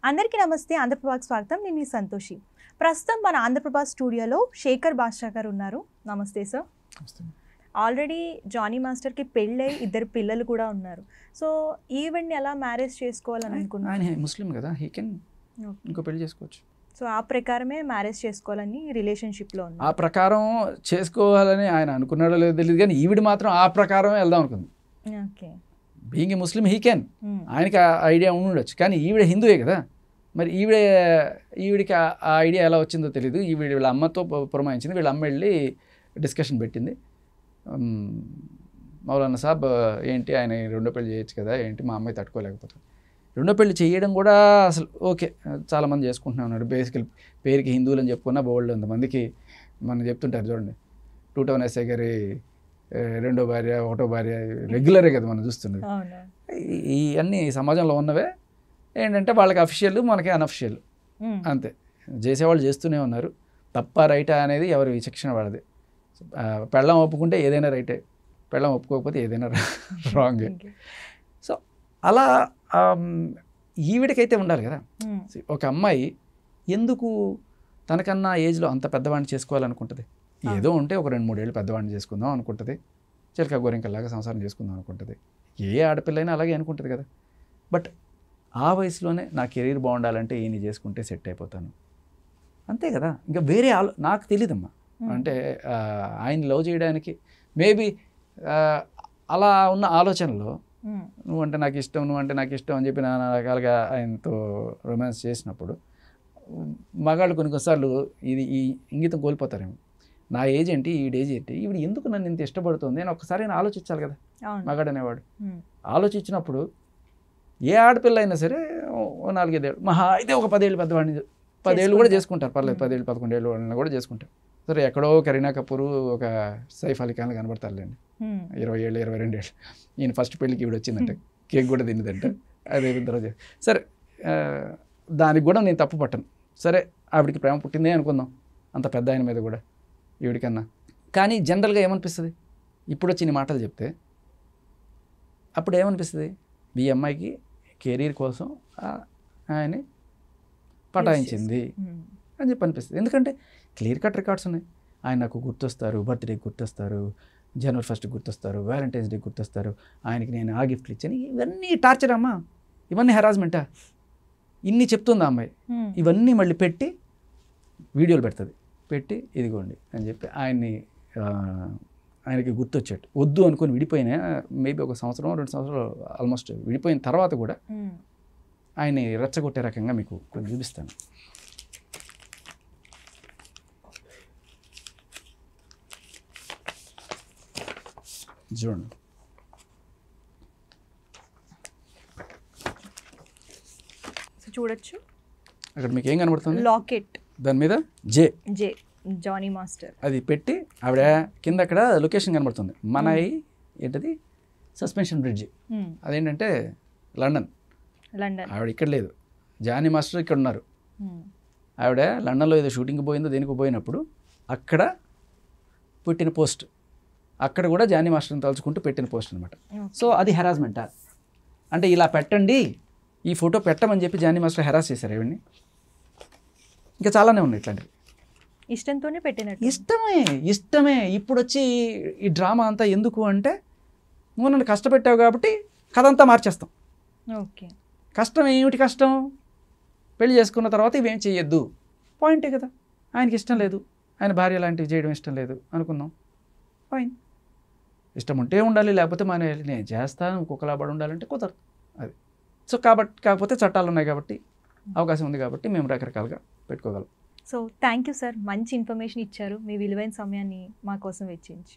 అందరికీ నమస్తే. ఆంధ్రప్రభకి స్వాగతం. నేను మీ సంతోషి. ప్రస్తుతం మన ఆంధ్రప్రభ స్టూడియోలో శేఖర్ బాషా గారు ఉన్నారు. నమస్తే సార్. ఆల్రెడీ జానీ మాస్టర్కి పెళ్ళై 2 పిల్లలు కూడా ఉన్నారు. సో ఈవెంట్ని ఎలా మ్యారేజ్ చేసుకోవాలని అనుకున్నారు? ఆయన ముస్లిం కదా, హీ కెన్ ఇంకో పెళ్లి చేసుకోవచ్చు. సో ఆ ప్రకారమే మ్యారేజ్ చేసుకోవాలని రిలేషన్షిప్లో ఉన్నారు. ఆ ప్రకారం చేసుకోవాలని ఆయన అనుకున్నాడో లేదో తెలియదు, కానీ ఈవిడ మాత్రం ఆ ప్రకారం వెళ్దాం అనుకుంది. Okay, being a Muslim he can, ఆయనకి ఆ ఐడియా ఉండొచ్చు. కానీ ఈవిడ హిందువే కదా, మరి ఈవిడికి ఆ ఐడియా ఎలా వచ్చిందో తెలియదు. వీళ్ళ అమ్మతో పురమాయించింది. వీళ్ళ అమ్మ వెళ్ళి డిస్కషన్ పెట్టింది. మౌలానా సాబ్ ఏంటి, ఆయన 2వ పెళ్లి చేయొచ్చు కదా, ఏంటి మా అమ్మాయి తట్టుకోలేకపోతుంది. 2వ పెళ్లి చేయడం కూడా అసలు ఓకే, చాలామంది చేసుకుంటున్నా ఉన్నాడు. బేసికల్ పేరుకి హిందువులు అని చెప్పుకున్నా బోల్డ్ అంతమందికి మనం చెప్తుంటారు చూడండి. 2 టౌన్ ఎస్ఐ గారి 2వ భార్య 1వ భార్య రెగ్యులరే కదా మనం చూస్తున్నది. ఇవన్నీ సమాజంలో ఉన్నవే. ఏంటంటే వాళ్ళకి అఫిషియల్, మనకి అన్అఫిషియల్ అంతే. చేసేవాళ్ళు చేస్తూనే ఉన్నారు. తప్ప రైటా అనేది ఎవరి విచక్షణ వాళ్ళది. పెళ్ళం ఒప్పుకుంటే ఏదైనా రైటే, పెళ్ళం ఒప్పుకోకపోతే ఏదైనా రాంగే. సో అలా ఈవిడికైతే ఉండాలి కదా. ఒక అమ్మాయి ఎందుకు తనకన్నా ఏజ్లో అంత పెద్దవాడిని చేసుకోవాలనుకుంటుంది? ఏదో ఉంటే ఒక 2-3 ఏళ్ళు పెద్దవాడిని చేసుకుందాం అనుకుంటుంది. చిలక గోరింకల్లాగా సంసారం చేసుకుందాం అనుకుంటుంది. ఏ ఆడపిల్లైనా అలాగే అనుకుంటుంది కదా. బట్ ఆ వయసులోనే నా కెరీర్ బాగుండాలంటే ఈయన చేసుకుంటే సెట్ అయిపోతాను అంతే కదా. ఇంకా వేరే నాకు తెలీదమ్మా. అంటే ఆయన లవ్ చేయడానికి మేబీ అలా ఉన్న ఆలోచనలో నువ్వంటే నాకు ఇష్టం, నువ్వంటే నాకు ఇష్టం అని చెప్పి నానా రకాలుగా ఆయనతో రొమాన్స్ చేసినప్పుడు మగాళ్ళు కొన్నిసార్లు ఈ ఇంగితం కోల్పోతారేమో. నా ఏజ్ ఏంటి, ఈవిడ ఏజ్ ఏంటి, ఈవిడ ఎందుకు నన్ను ఇంత ఇష్టపడుతుంది అని ఒకసారి ఆయన ఆలోచించాలి కదా మగాడు అనేవాడు. ఆలోచించినప్పుడు ఏ ఆడపిల్ల అయినా సరే 4-5 ఏళ్ళు, మహా అయితే ఒక 10 ఏళ్ళు పెద్దవాడిని, 10 ఏళ్ళు కూడా చేసుకుంటారు, పర్లేదు 10 ఏళ్ళు 11 ఏళ్ళు వాళ్ళని కూడా చేసుకుంటారు. సరే ఎక్కడో కరీనా కపూర్, ఒక సైఫ్ అలీ ఖాన్ కనబడతారులేండి. 20 ఏళ్ళు 22 ఏళ్ళు. ఈయన ఫస్ట్ పెళ్ళికి ఈవిడ వచ్చిందంటే కేక్ కూడా తిన్నదంటే అదే తర్వాత సరే దానికి కూడా నేను తప్పు పట్టను. సరే ఆవిడికి ప్రేమ పుట్టిందే అనుకుందాం, అంత పెద్ద ఆయన మీద కూడా ఈవిడికన్నా. కానీ జనరల్గా ఏమనిపిస్తుంది, ఇప్పుడు వచ్చి ఈ మాటలు చెప్తే అప్పుడు ఏమనిపిస్తుంది, ఈ అమ్మాయికి కెరీర్ కోసం ఆయన పటాయించింది అని చెప్పి అనిపిస్తుంది. ఎందుకంటే క్లియర్ కట్ రికార్డ్స్ ఉన్నాయి. ఆయన నాకు గుర్తొస్తారు, బర్త్డేకి గుర్తొస్తారు, జనవరి 1st గుర్తొస్తారు, వ్యాలంటైన్స్ డే గుర్తొస్తారు, ఆయనకి నేను ఆ గిఫ్ట్లు ఇచ్చాను. ఇవన్నీ టార్చర్ అమ్మా, ఇవన్నీ హెరాస్మెంటా? ఇన్ని చెప్తుంది ఆ అమ్మాయి. ఇవన్నీ మళ్ళీ పెట్టి వీడియోలు పెడుతుంది, పెట్టి ఇదిగోండి అని చెప్పి ఆయనకి గుర్తొచ్చేట్టు. వద్దు అనుకుని విడిపోయినా మేబీ 1 సంవత్సరం 2 సంవత్సరాలు ఆల్మోస్ట్ విడిపోయిన తర్వాత కూడా ఆయన్ని రెచ్చగొట్టే రకంగా మీకు కొంచెం చూపిస్తాను. చూడండి, చూడొచ్చు. అక్కడ మీకు ఏం కనబడుతుంది? లాకెట్, దాని మీద జే జానీ మాస్టర్ అది పెట్టి ఆవిడ కింద అక్కడ లొకేషన్ కనబడుతుంది. మన ఏంటది సస్పెన్షన్ బ్రిడ్జ్, అదేంటంటే లండన్. ఆవిడ ఇక్కడ లేదు, జానీ మాస్టర్ ఇక్కడ ఉన్నారు. ఆవిడ లండన్లో ఏదో షూటింగ్కి పోయిందో దేనికి పోయినప్పుడు అక్కడ పెట్టిన పోస్ట్, అక్కడ కూడా జానీ మాస్టర్ని తలుచుకుంటూ పెట్టిన పోస్ట్ అనమాట. సో అది హెరాస్మెంటా అంటే, ఇలా పెట్టండి, ఈ ఫోటో పెట్టమని చెప్పి జానీ మాస్టర్ హెరాస్ చేశారు ఏవండి. ఇంకా చాలానే ఉన్నాయి ఇట్లాంటివి. ఇష్టంతోనే పెట్టినట్టు. ఇష్టమే. ఇప్పుడు వచ్చి ఈ డ్రామా అంతా ఎందుకు అంటే, నువ్వు నన్ను కష్టపెట్టావు కాబట్టి కథ అంతా మార్చేస్తాం. ఓకే, కష్టం ఏమిటి? కష్టం పెళ్లి చేసుకున్న తర్వాత ఇవేం చేయొద్దు, పాయింటే కదా. ఆయనకి ఇష్టం లేదు, ఆయన భార్య లాంటివి చేయడం ఇష్టం లేదు అనుకుందాం, ఫైన్. ఇష్టం ఉంటే ఉండాలి, లేకపోతే మానేయాలి. నేను చేస్తాను ఇంకొకలా పడి ఉండాలంటే కుదరదు అది. సో కాకపోతే చట్టాలు ఉన్నాయి కాబట్టి, అవకాశం ఉంది కాబట్టి మేము రకరకాలుగా పెట్టుకోగలం. సో థ్యాంక్ యూ సార్, మంచి ఇన్ఫర్మేషన్ ఇచ్చారు. మీ విలువైన సమయాన్ని మా కోసం వెచ్చించి.